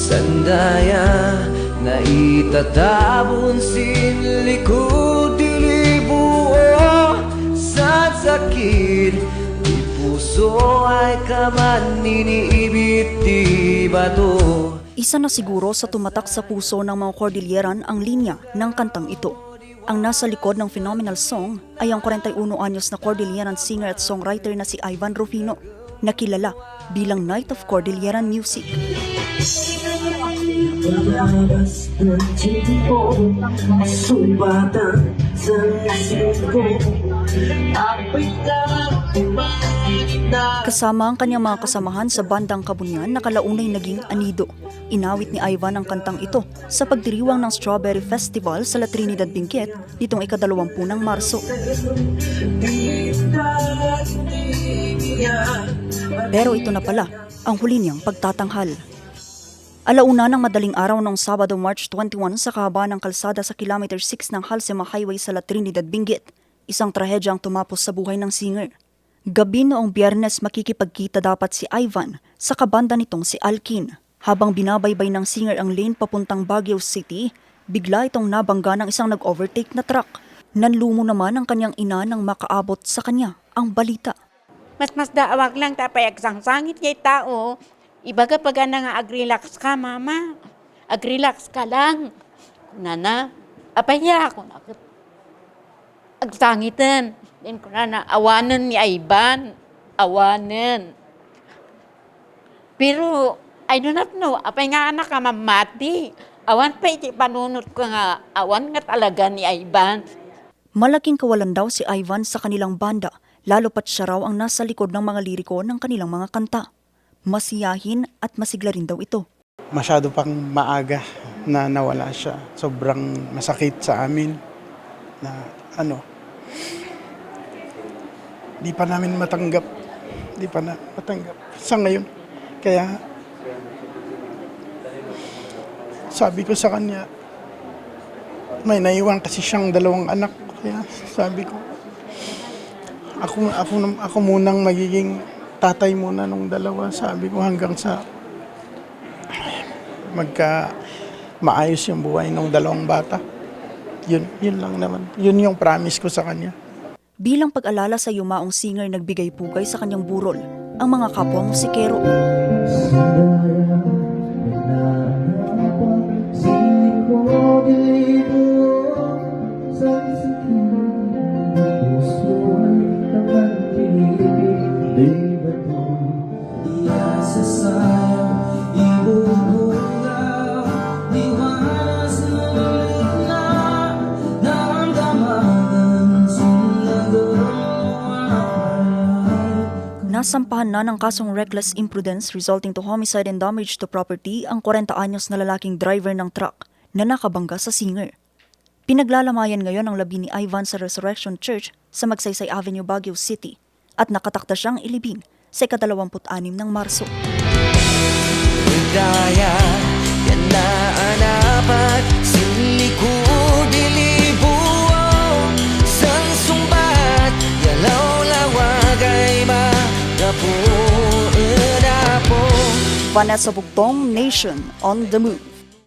Sandaya na itatabon sin likod dilibuo sa sakit di puso ay kaman niniibit di bato. Isa na siguro sa tumatak sa puso ng mga Cordilleran ang linya ng kantang ito. Ang nasa likod ng phenomenal song ay ang 41 anyos na Cordilleran singer at songwriter na si Ivan Rufino, na kilala bilang Knight of Cordilleran Music. Kasama ang kanyang mga kasamahan sa bandang Kabunyan na kalaunay naging Anido. Inawit ni Ivan ang kantang ito sa pagdiriwang ng Strawberry Festival sa La Trinidad, Benguet nitong ika-20 ng Marso. Pero ito na pala ang huli niyang pagtatanghal. Alauna ng madaling araw ng Sabado, March 21 sa kahaba ng kalsada sa Kilometer 6 ng Halsema Highway sa La Trinidad, Benguet, isang trahedya ang tumapos sa buhay ng singer. Gabi noong Biyernes makikipagkita dapat si Ivan sa kabanda nitong si Alkin. Habang binabaybay ng singer ang lane papuntang Baguio City, bigla itong nabangga ng isang nag-overtake na truck. Nanlumo naman ang kanyang ina nang makaabot sa kanya ang balita. Mas daawag lang tapay agsang-sangit kay tao. Ibaga pag na nga agrelax ka, mama. Agrelax ka lang. Nana, apaya ako na agsangitan. Then ko na awanan ni Ivan. Awanan. Pero, I do not know. Apay nga anak ka mamati. Awan pa iti panunod ko nga. Awan nga talaga ni Ivan. Malaking kawalan daw si Ivan sa kanilang banda, lalo pat siya raw ang nasa likod ng mga liriko ng kanilang mga kanta. Masiyahin at masigla rin daw ito. Masyado pang maaga na nawala siya. Sobrang masakit sa amin na di pa namin matanggap. Di pa na matanggap sa ngayon. Kaya sabi ko sa kanya, may naiwan kasi siyang 2 anak. Kaya sabi ko, ako munang magiging tatay muna nung 2. Sabi ko hanggang sa maayos yung buhay ng 2 bata. Yun lang naman. Yun yung promise ko sa kanya. Bilang pag-alala sa yumaong singer, nagbigay pugay sa kanyang burol ang mga kapwa musikero. Nasampahan na ng kasong reckless imprudence resulting to homicide and damage to property ang 40 anyos na lalaking driver ng truck na nakabangga sa singer. Pinaglalamayan ngayon ang labi ni Ivan sa Resurrection Church sa Magsaysay Avenue, Baguio City at nakatakda siyang ilibing sa ika-26 ng Marso. Daya yan na anapat silikod dilibuo sang sumbat yalaw lawagay magapu. Vanessa Bugtong, Nation on the Move.